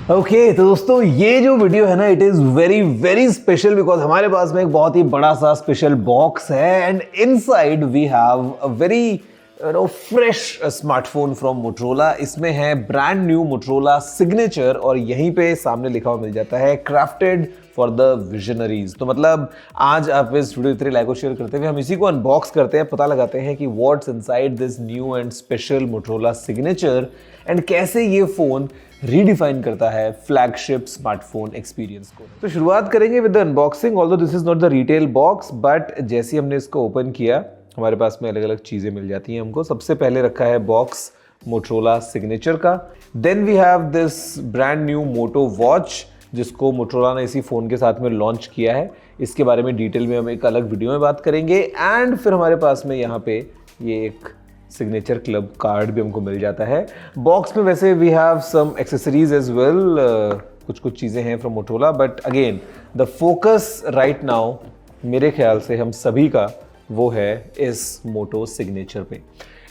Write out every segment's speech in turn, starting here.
Okay तो दोस्तों ये जो वीडियो है ना it is very very special because हमारे पास में एक बहुत ही बड़ा सा स्पेशल बॉक्स है and inside we have a very fresh smartphone from Motorola. इसमें है ब्रांड न्यू मोटरोला सिग्नेचर और यहीं पे सामने लिखा हुआ मिल जाता है क्राफ्टेड फॉर द विजनरीज। तो मतलब आज आप इस वीडियो इतने लाइक और शेयर करते हुए हम इसी को अनबॉक्स करते हैं, पता लगाते हैं कि what's inside this new and special Motorola signature and कैसे ये फोन रीडिफाइन करता है फ्लैगशिप स्मार्टफोन एक्सपीरियंस को। तो शुरुआत करेंगे with the unboxing. Although this is not the retail box but जैसे हमने इसको ओपन किया हमारे पास में अलग अलग चीजें मिल जाती हैं हमको। सबसे पहले रखा है बॉक्स मोटरोला सिग्नेचर का। Then we have this brand new Moto Watch जिसको मोटरोला ने इसी फोन के साथ में लॉन्च किया है। इसके बारे में डिटेल में हम एक अलग वीडियो में बात करेंगे। एंड फिर हमारे पास में यहाँ पे ये एक सिग्नेचर क्लब कार्ड भी हमको मिल जाता है। बॉक्स में वैसे we have some accessories as well, कुछ चीज़ें हैं from Motorola but again the focus right now मेरे ख्याल से हम सभी का वो है इस मोटो सिग्नेचर पे।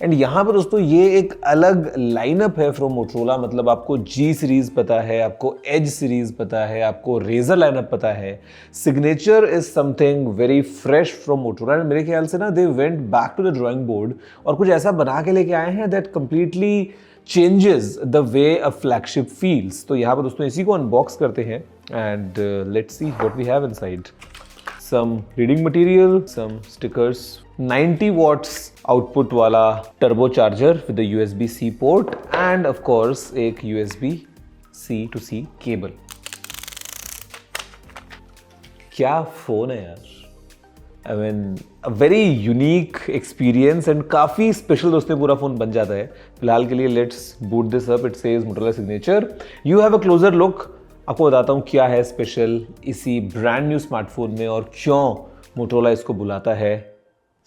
एंड यहाँ पर दोस्तों ये एक अलग लाइनअप है फ्रॉम मोटरोला। मतलब आपको जी सीरीज पता है, आपको एज सीरीज पता है, आपको रेजर लाइनअप पता है। Signature is something very fresh from Motorola. मेरे ख्याल से ना they went back to the drawing board और कुछ ऐसा बना के लेके आए हैं that completely changes the way a flagship feels. तो यहाँ पर दोस्तों इसी को अनबॉक्स करते हैं and let's see what we have inside. some reading material, some stickers, 90 watts output वाला turbo charger with the USB-C port and of course एक USB-C to C cable। क्या फोन है यार, I mean a very unique experience and काफी special दोस्तों पूरा phone बन जाता है। फिलहाल के लिए let's boot this up। It says Motorola Signature। You have a closer look। आपको बताता हूँ क्या है स्पेशल इसी ब्रांड न्यू स्मार्टफोन में और क्यों मोटरोला इसको बुलाता है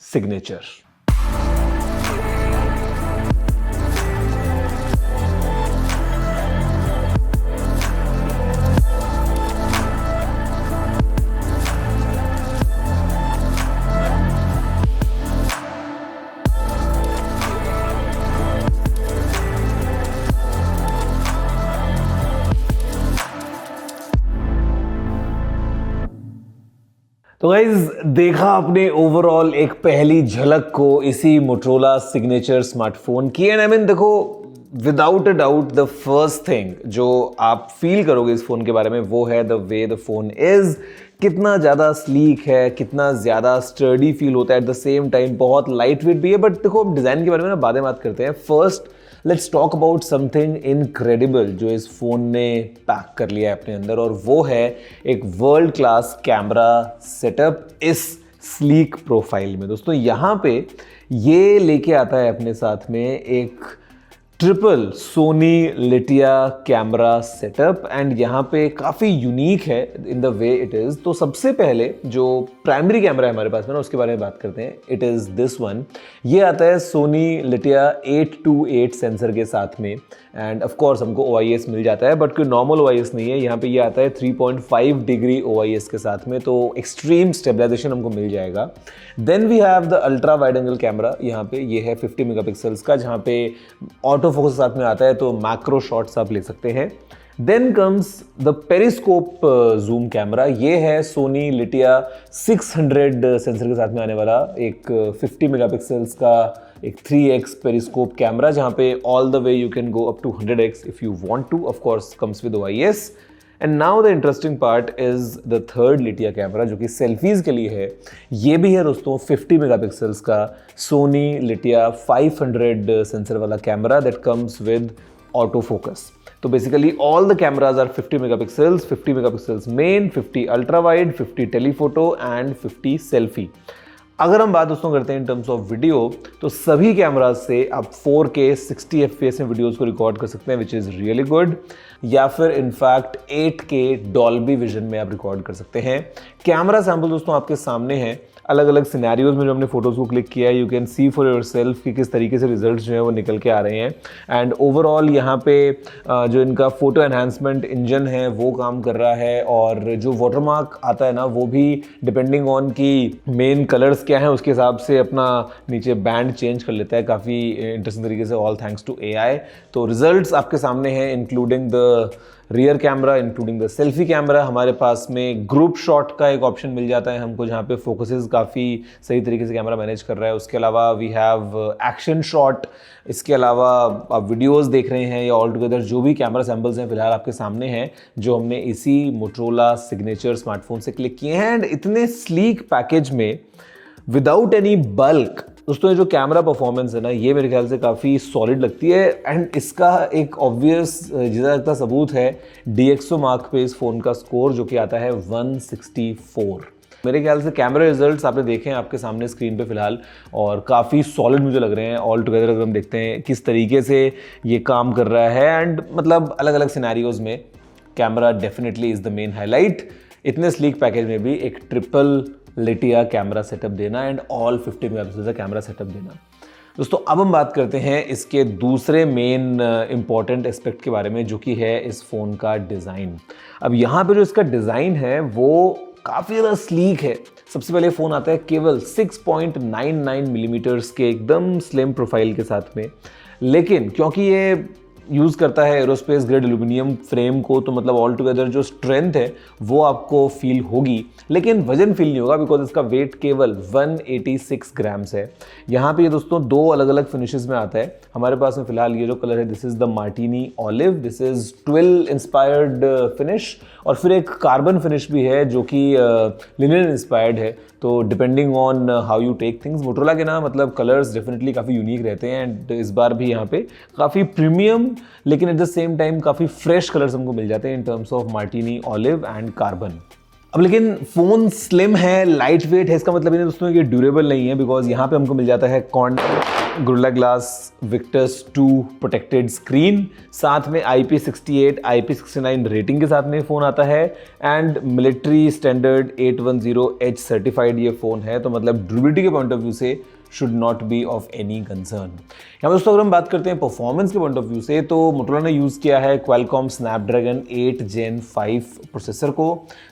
सिग्नेचर। तो गाइज देखा आपने ओवरऑल एक पहली झलक को इसी मोटरोला सिग्नेचर स्मार्टफोन की। एंड आई मीन देखो without a doubt the first thing जो आप फील करोगे इस फोन के बारे में वो है the way the phone is. कितना ज़्यादा स्लीक है, कितना ज़्यादा स्टर्डी फील होता है, एट द सेम टाइम बहुत लाइट वेट भी है। बट देखो अब डिज़ाइन के बारे में ना बातें बात करते हैं। First let's talk about something incredible जो इस फोन ने पैक कर लिया है अपने अंदर और वो है एक वर्ल्ड क्लास कैमरा सेटअप इस स्लीक प्रोफाइल में। दोस्तों यहाँ पे ये लेके आता है अपने साथ में एक triple Sony Lytia camera setup and यहाँ पे काफ़ी यूनिक है in the way it is. तो सबसे पहले जो प्राइमरी कैमरा है हमारे पास में ना उसके बारे में बात करते हैं। It is this one. ये आता है सोनी लिटिया 828 सेंसर के साथ में एंड ऑफ कोर्स हमको OIS मिल जाता है बट कोई नॉर्मल OIS नहीं है। यहाँ पे ये आता है 3.5 डिग्री OIS के साथ में, तो एक्सट्रीम स्टेबलाइजेशन हमको मिल जाएगा। Then we have the ultra wide angle camera. यहाँ पे ये है 50 मेगापिक्सल्स का जहाँ पे ऑटो फोकस साथ में आता है तो मैक्रो शॉट्स आप ले सकते हैं। Then comes the periscope zoom camera. ये है सोनी लिटिया 600 सेंसर के साथ में आने वाला एक 50 मेगापिक्सल्स का एक 3x पेरिस्कोप कैमरा जहाँ पे all the way you can go up to 100x if you want to. Of course comes with OIS। And now the interesting part is the third Lytia camera जो कि selfies के लिए है। ये भी है दोस्तों 50 मेगापिक्सल्स का सोनी लिटिया 500 सेंसर वाला camera that comes with auto focus. तो basically all the cameras are 50 megapixels, 50 megapixels main, 50 ultra wide, 50 telephoto and 50 selfie. अगर हम बात दोस्तों करते हैं इन टर्म्स ऑफ वीडियो तो सभी कैमराज से आप 4K 60 FPS में वीडियोस को रिकॉर्ड कर सकते हैं विच इज़ रियली गुड, या फिर इनफैक्ट 8K डॉल्बी विजन में आप रिकॉर्ड कर सकते हैं। कैमरा सैंपल दोस्तों आपके सामने हैं। अलग अलग सिनेरियोज में जो हमने फोटोज़ को क्लिक किया है you can see for yourself कि किस तरीके से रिजल्ट्स जो है वो निकल के आ रहे हैं। एंड ओवरऑल यहाँ पे जो इनका फोटो एनहांसमेंट इंजन है वो काम कर रहा है और जो वाटरमार्क आता है ना वो भी डिपेंडिंग ऑन की मेन कलर्स क्या हैं उसके हिसाब से अपना नीचे बैंड चेंज कर लेता है काफ़ी इंटरेस्टिंग तरीके से, ऑल थैंक्स टू AI। तो रिजल्ट्स आपके सामने हैं including the rear camera including the selfie camera, हमारे पास में ग्रुप शॉट का एक ऑप्शन मिल जाता है हमको, जहाँ पे फोकसेस काफ़ी सही तरीके से कैमरा मैनेज कर रहा है। उसके अलावा वी हैव एक्शन शॉट। इसके अलावा आप वीडियोस देख रहे हैं या ऑल टुगेदर जो भी कैमरा सैम्पल्स हैं फिलहाल आपके सामने हैं, जो हमने इसी मोटरोला सिग्नेचर स्मार्टफोन से क्लिक किए हैं। एंड इतने स्लीक पैकेज में विदाउट एनी बल्क, दोस्तों ये जो कैमरा परफॉर्मेंस है ना, ये मेरे ख्याल से काफ़ी सॉलिड लगती है। एंड इसका एक ऑब्वियस जितना लगता सबूत है DxO मार्क पे इस फ़ोन का स्कोर, जो कि आता है 164। मेरे ख्याल से कैमरा रिजल्ट्स आपने देखे हैं आपके सामने स्क्रीन पे फिलहाल, और काफ़ी सॉलिड मुझे लग रहे हैं ऑल टुगेदर। अगर हम देखते हैं किस तरीके से ये काम कर रहा है, एंड मतलब अलग अलग सिनेरियोज़ में camera definitely is the main highlight. इतने स्लीक पैकेज में भी एक ट्रिपल लिटिया कैमरा सेटअप देना एंड ऑल 50 मेगापिक्सल का कैमरा सेटअप देना। दोस्तों अब हम बात करते हैं इसके दूसरे मेन इंपॉर्टेंट एस्पेक्ट के बारे में, जो कि है इस फ़ोन का डिज़ाइन। अब यहाँ पे जो इसका डिज़ाइन है वो काफ़ी ज़्यादा स्लीक है। सबसे पहले फ़ोन आता है केवल 6.99 मिलीमीटर्स के एकदम स्लिम प्रोफाइल के साथ में, लेकिन क्योंकि ये यूज़ करता है एरोस्पेस ग्रेड एल्यूमिनियम फ्रेम को, तो मतलब ऑल टुगेदर जो स्ट्रेंथ है वो आपको फील होगी, लेकिन वजन फील नहीं होगा, बिकॉज इसका वेट केवल 186 ग्राम्स है। यहाँ पे ये दोस्तों दो अलग अलग फिनिशेस में आता है। हमारे पास में फिलहाल ये जो कलर है, this is the Martini olive, this is twill inspired finish, और फिर एक कार्बन फिनिश भी है जो कि लिनन इंस्पायर्ड है। तो depending on how you take things, Motorola के ना मतलब कलर्स डेफिनेटली काफ़ी यूनिक रहते हैं। एंड इस बार भी यहाँ पे काफ़ी प्रीमियम लेकिन एट द सेम टाइम काफ़ी फ्रेश कलर्स हमको मिल जाते हैं in terms of Martini olive and carbon. अब लेकिन फ़ोन स्लिम है, लाइट वेट है, इसका मतलब ये दोस्तों कि ड्यूरेबल नहीं है, बिकॉज यहाँ पे हमको मिल जाता है gorilla glass Victus 2 protected screen, साथ में IP68 IP69 रेटिंग के साथ में फ़ोन आता है, and military standard 810H certified ये फ़ोन है। तो मतलब ड्यूरेबिलिटी के पॉइंट ऑफ व्यू से should not be of any concern. यहाँ दोस्तों अगर हम बात करते हैं परफॉर्मेंस के पॉइंट ऑफ व्यू से, तो मोटोरोला ने यूज़ किया है क्वालकॉम स्नैपड्रैगन 8 Gen 5 प्रोसेसर को।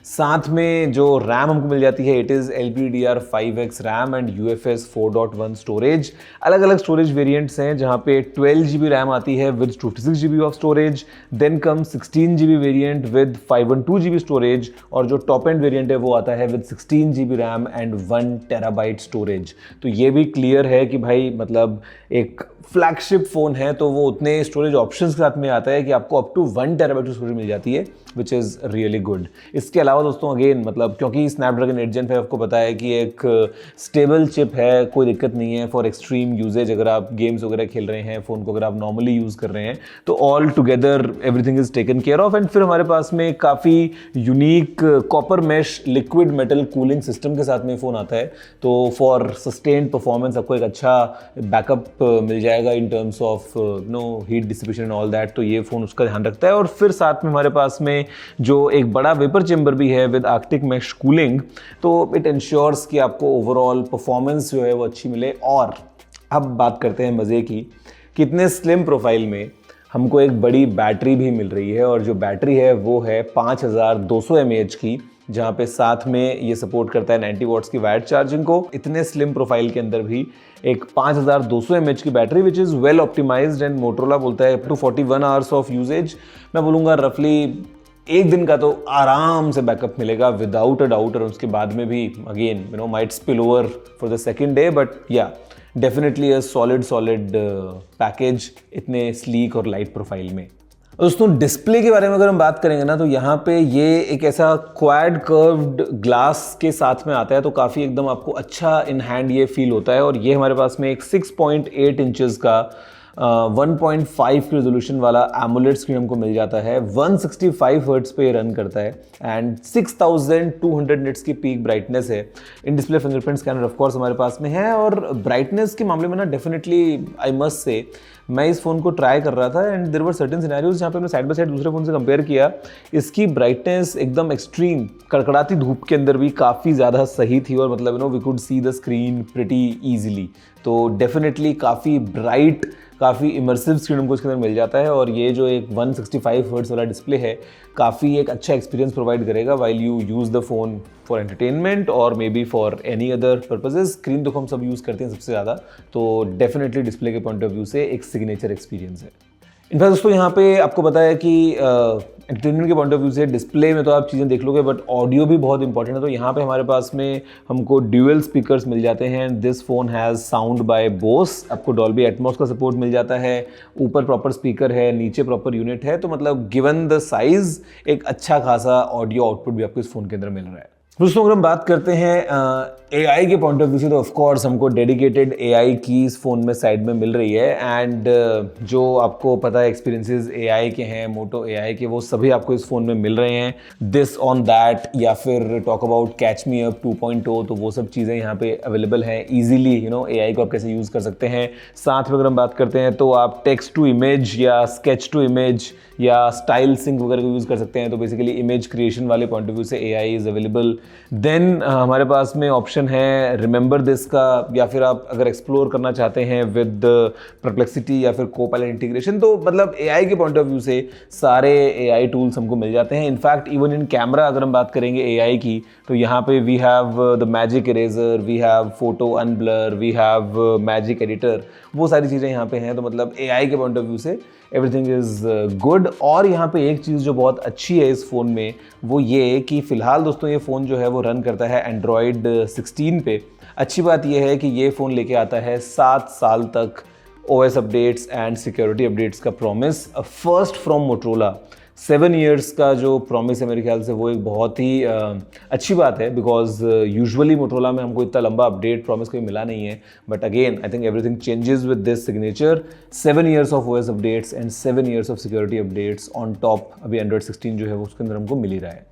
साथ में जो रैम हमको मिल जाती है, it is LPDDR5X RAM and UFS 4.1 storage. अलग अलग स्टोरेज वेरिएंट्स हैं, जहाँ पे 12 GB रैम आती है with 256 GB of storage, then come 16 GB variant with 512 GB storage, और जो टॉप एंड वेरिएंट है वो आता है with 16 GB RAM and 1 TB storage. तो ये भी क्लियर है कि भाई मतलब एक फ्लैगशिप फ़ोन है तो वो उतने स्टोरेज ऑप्शंस के साथ में आता है कि आपको अप टू 1 TB की स्टोरेज मिल जाती है, विच इज़ रियली गुड। इसके अलावा दोस्तों अगेन मतलब क्योंकि स्नैपड्रैगन 8 Gen 5 आपको पता है कि एक स्टेबल चिप है, कोई दिक्कत नहीं है फॉर एक्सट्रीम यूजेज। अगर आप गेम्स वगैरह खेल रहे हैं, फ़ोन को अगर आप नॉर्मली यूज़ कर रहे हैं, तो all together everything is taken care of. And फिर हमारे पास में काफ़ी unique copper mesh liquid metal cooling system के साथ में फ़ोन आता है, तो फॉर सस्टेन्ड परफॉर्मेंस आपको एक अच्छा बैकअप मिल जाएगा in terms of heat dissipation and all that. तो ये फ़ोन उसका ध्यान रखता है। और फिर साथ में हमारे पास में जो एक बड़ा वेपर चेंबर भी है विद आर्कटिक मैश कूलिंग, तो इट इंश्योर्स कि आपको ओवरऑल परफॉर्मेंस जो है वो अच्छी मिले। और अब बात करते हैं मज़े की, कितने स्लिम प्रोफाइल में हमको एक बड़ी बैटरी भी मिल रही है, और जो बैटरी है वो है 5200 mAh की, जहाँ पे साथ में ये सपोर्ट करता है 90 वॉट्स की वायर्ड चार्जिंग को। इतने स्लिम प्रोफाइल के अंदर भी एक 5200 mAh की battery which is well optimized, and Motorola बोलता है up to 41 hours of usage. मैं बोलूँगा रफली एक दिन का तो आराम से बैकअप मिलेगा विदाउट अ डाउट, और उसके बाद में भी again might spill over for the second day, but या डेफिनेटली अ सॉलिड पैकेज इतने स्लीक और लाइट प्रोफाइल में। दोस्तों डिस्प्ले के बारे में अगर हम बात करेंगे ना, तो यहाँ पे ये एक ऐसा क्वाड कर्व्ड ग्लास के साथ में आता है, तो काफ़ी एकदम आपको अच्छा इन हैंड ये फील होता है। और ये हमारे पास में एक 6.8 इंचेस का 1.5 की रेजोल्यूशन वाला एमोलेड स्क्रीन हमको मिल जाता है। 165 हर्ट्ज पे रन करता है एंड 6200 निट्स की पीक ब्राइटनेस है। In display fingerprint scanner of course हमारे पास में है। और ब्राइटनेस के मामले में ना डेफिनेटली आई मस्ट से, मैं इस फ़ोन को ट्राई कर रहा था and there were certain scenarios जहाँ पे मैंने साइड बाय साइड दूसरे फ़ोन से कंपेयर किया। इसकी ब्राइटनेस एकदम एक्सट्रीम कड़कड़ाती धूप के अंदर भी काफ़ी ज़्यादा सही थी, और मतलब we could see the screen pretty easily. तो डेफिनेटली काफ़ी ब्राइट, काफ़ी इमर्सिव स्क्रीन हमको इसके अंदर मिल जाता है। और ये जो एक 165 हर्ट्ज वाला डिस्प्ले है, काफ़ी एक अच्छा एक्सपीरियंस प्रोवाइड करेगा while you use the phone for entertainment और maybe for any other purposes. Screen तो हम सब यूज़ करते हैं सबसे ज़्यादा, तो डेफिनेटली डिस्प्ले के पॉइंट ऑफ व्यू से एक सिग्नेचर एक्सपीरियंस है। इनफैक्ट दोस्तों यहाँ पे आपको पता है कि एंटरटेनमेंट के पॉइंट ऑफ व्यू से डिस्प्ले में तो आप चीज़ें देख लोगे, बट ऑडियो भी बहुत इंपॉर्टेंट है। तो यहाँ पे हमारे पास में हमको ड्यूअल स्पीकर्स मिल जाते हैं। This phone has sound bye Bose, आपको डॉल्बी एटमॉस का सपोर्ट मिल जाता है। ऊपर प्रॉपर स्पीकर है, नीचे प्रॉपर यूनिट है। तो मतलब गिवन द साइज एक अच्छा खासा ऑडियो आउटपुट भी आपको इस फोन के अंदर मिल रहा है। दोस्तों अगर हम बात करते हैं AI के पॉइंट ऑफ व्यू से, तो ऑफकोर्स हमको डेडिकेटेड AI की इस फ़ोन में साइड में मिल रही है। एंड जो आपको पता है एक्सपीरियंसेस AI के हैं, मोटो AI के, वो सभी आपको इस फ़ोन में मिल रहे हैं। दिस ऑन दैट, या फिर talk about catch me up 2.0, तो वो सब चीज़ें यहाँ पे अवेलेबल हैं ईजिली। AI को आप कैसे यूज़ कर सकते हैं। साथ में अगर हम बात करते हैं तो आप टेक्स्ट टू इमेज या स्केच टू इमेज या स्टाइल सिंक वगैरह को यूज़ कर सकते हैं। तो बेसिकली इमेज क्रिएशन वाले पॉइंट ऑफ व्यू से AI इज़ अवेलेबल। देन हमारे पास में ऑप्शन है रिमेंबर दिस का, या फिर आप अगर एक्सप्लोर करना चाहते हैं विद परप्लेक्सिटी या फिर कोपायलट इंटीग्रेशन। तो मतलब AI के पॉइंट ऑफ व्यू से सारे AI टूल्स हमको मिल जाते हैं। इनफैक्ट इवन इन कैमरा अगर हम बात करेंगे AI की, तो यहाँ पे we have the magic eraser, we have photo unblur, we have magic editor, वो सारी चीज़ें यहाँ पे हैं। तो मतलब AI के पॉइंट ऑफ व्यू से एवरीथिंग इज़ गुड। और यहाँ पे एक चीज़ जो बहुत अच्छी है इस फ़ोन में, वो ये कि फ़िलहाल दोस्तों ये फ़ोन जो है वो रन करता है Android 16 पे। अच्छी बात ये है कि ये फ़ोन लेके आता है 7 साल तक OS updates and security updates का promise, first from Motorola. 7 years का जो प्रॉमिस है मेरे ख्याल से वो एक बहुत ही अच्छी बात है, बिकॉज यूजुअली मोटरोला में हमको इतना लंबा अपडेट प्रॉमिस कभी मिला नहीं है। But again I think everything changes with this signature. 7 years of OS updates and 7 years of security updates on top अभी Android 16 जो है वो उसके अंदर हमको मिल ही रहा है।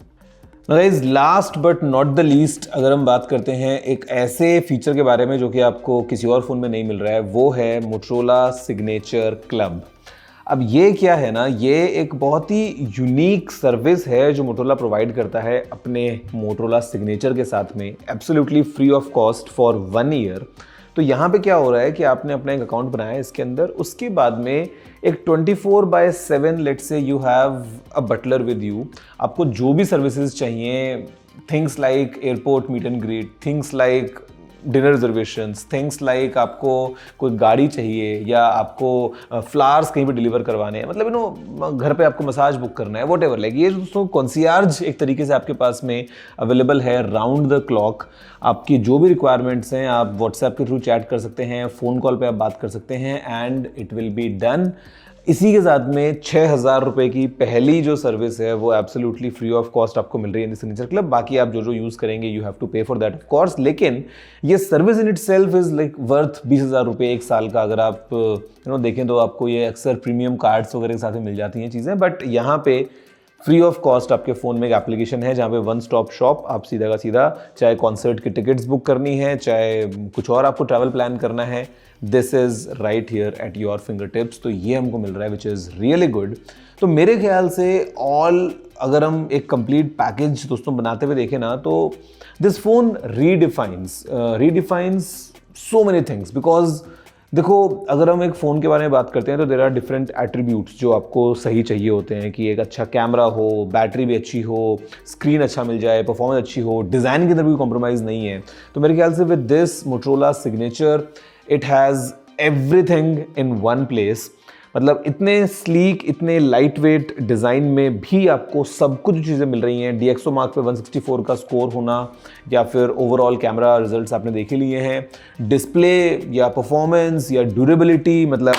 Guys last but not the least अगर हम बात करते हैं एक ऐसे फीचर के बारे में जो कि आपको किसी और फ़ोन में नहीं मिल रहा है, वो है मोटरोला सिग्नेचर क्लब। अब ये क्या है ना, ये एक बहुत ही यूनिक सर्विस है जो मोटरोला प्रोवाइड करता है अपने मोटरोला सिग्नेचर के साथ में, absolutely free of cost for 1 year. तो यहाँ पे क्या हो रहा है कि आपने अपना एक अकाउंट बनाया है इसके अंदर, उसके बाद में एक 24/7 let's say you have a butler with you. आपको जो भी सर्विसेज चाहिए, things like airport meet and greet, things like dinner reservations, things like आपको कोई गाड़ी चाहिए या आपको फ्लावर्स कहीं पे डिलीवर करवाने हैं, मतलब घर पे आपको मसाज बुक करना है, वॉट एवर, लाइक ये दोस्तों कॉन्सियार्ज एक तरीके से आपके पास में अवेलेबल है राउंड द क्लॉक। आपकी जो भी रिक्वायरमेंट्स हैं आप व्हाट्सएप के थ्रू चैट कर सकते हैं, फ़ोन कॉल पे आप बात कर सकते हैं and it will be done. इसी के साथ में 6,000 रुपये की पहली जो सर्विस है वो एब्सोल्युटली फ्री ऑफ कॉस्ट आपको मिल रही है इन सिग्नेचर क्लब। बाकी आप जो जो यूज़ करेंगे यू हैव टू पे फॉर दैट ऑफ कोर्स, लेकिन ये service in it self is like worth 20,000 रुपये एक साल का। अगर आप देखें तो आपको ये अक्सर प्रीमियम कार्ड्स वगैरह के साथ में मिल जाती हैं चीज़ें, बट यहाँ पे फ्री ऑफ कॉस्ट आपके फ़ोन में एक एप्लीकेशन है जहाँ पे वन स्टॉप शॉप, आप सीधा का सीधा चाहे कॉन्सर्ट की टिकट्स बुक करनी है, चाहे कुछ और आपको ट्रैवल प्लान करना है, this is right here at your finger tips. तो ये हमको मिल रहा है विच इज़ रियली गुड। तो मेरे ख्याल से अगर हम एक कंप्लीट पैकेज दोस्तों बनाते हुए देखें ना, तो this phone redefines so many things. Because देखो अगर हम एक फ़ोन के बारे में बात करते हैं तो देर आर डिफरेंट एट्रीब्यूट्स जो आपको सही चाहिए होते हैं, कि एक अच्छा कैमरा हो, बैटरी भी अच्छी हो, स्क्रीन अच्छा मिल जाए, परफॉर्मेंस अच्छी हो, डिज़ाइन के अंदर भी कॉम्प्रोमाइज़ नहीं है। तो मेरे ख्याल से with this Motorola signature it has everything in one place. मतलब इतने स्लीक, इतने लाइट वेट डिज़ाइन में भी आपको सब कुछ चीज़ें मिल रही हैं। DxO मार्क पे 164 का स्कोर होना, या फिर ओवरऑल कैमरा रिजल्ट्स आपने देखे लिए हैं, डिस्प्ले या परफॉर्मेंस या ड्यूरेबिलिटी, मतलब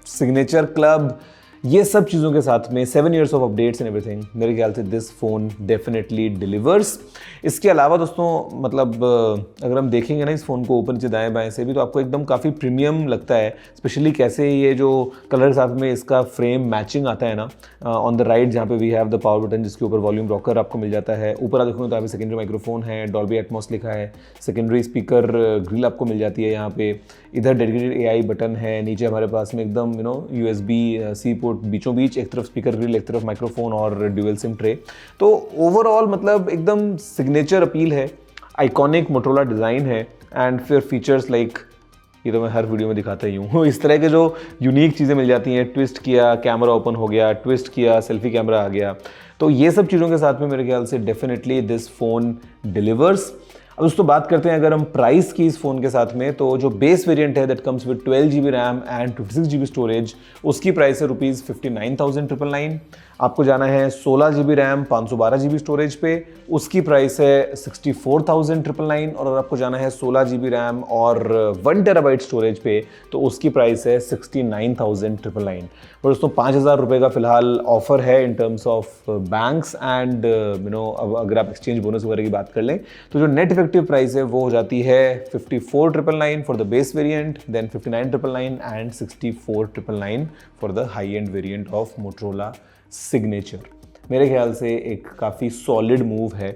सिग्नेचर क्लब, ये सब चीज़ों के साथ में 7 years of updates and everything, मेरे ख्याल से दिस फोन डेफिनेटली डिलीवर्स। इसके अलावा दोस्तों मतलब अगर हम देखेंगे ना इस फ़ोन को ऊपर नीचे दाएं बाएं से भी, तो आपको एकदम काफ़ी प्रीमियम लगता है। स्पेशली कैसे ये जो कलर के साथ में इसका फ्रेम मैचिंग आता है ना, ऑन द राइट जहाँ पे we have the power button जिसके ऊपर वॉल्यूम रॉकर आपको मिल जाता है। ऊपर आप देखोगे तो यहाँ पे सेकेंडरी माइक्रोफोन है, डॉल्बी एटमॉस लिखा है, सेकेंडरी स्पीकर ग्रिल आपको मिल जाती है यहाँ पे, इधर डेडिकेटेड AI बटन है, नीचे हमारे पास में एकदम USB-C पोर्ट बीचों बीच, एक तरफ स्पीकर ग्रिल, एक तरफ माइक्रोफोन और ड्यूअल सिम ट्रे। तो ओवरऑल मतलब एकदम सिग्नेचर अपील है, आइकॉनिक मोटरोला डिज़ाइन है, एंड फिर फीचर्स लाइक ये तो मैं हर वीडियो में दिखाता ही हूँ इस तरह के जो यूनिक चीज़ें मिल जाती हैं, ट्विस्ट किया कैमरा ओपन हो गया, ट्विस्ट किया सेल्फी कैमरा आ गया। तो ये सब चीज़ों के साथ में मेरे ख्याल से डेफिनेटली दिस फोन डिलीवर्स। अब दोस्तों बात करते हैं अगर हम प्राइस की इस फ़ोन के साथ में, तो जो बेस वेरिएंट है that comes with 12 GB RAM and 56 GB storage, उसकी प्राइस है ₹59,999। आपको जाना है 16 GB रैम 512 GB स्टोरेज पे, उसकी प्राइस है 64,999। और अगर आपको जाना है 16 GB रैम और 1 TB स्टोरेज पे, तो उसकी प्राइस है 69,999। और दोस्तों 5,000 रुपये का फिलहाल ऑफर है in terms of banks and अगर आप एक्सचेंज बोनस वगैरह की बात कर लें, तो जो नेट इफेक्टिव प्राइस है वो हो जाती है 54,999 for the base variant, then 59,999 and 64,999 for the high end variant of Motorola Signature. मेरे ख्याल से एक काफ़ी सॉलिड मूव है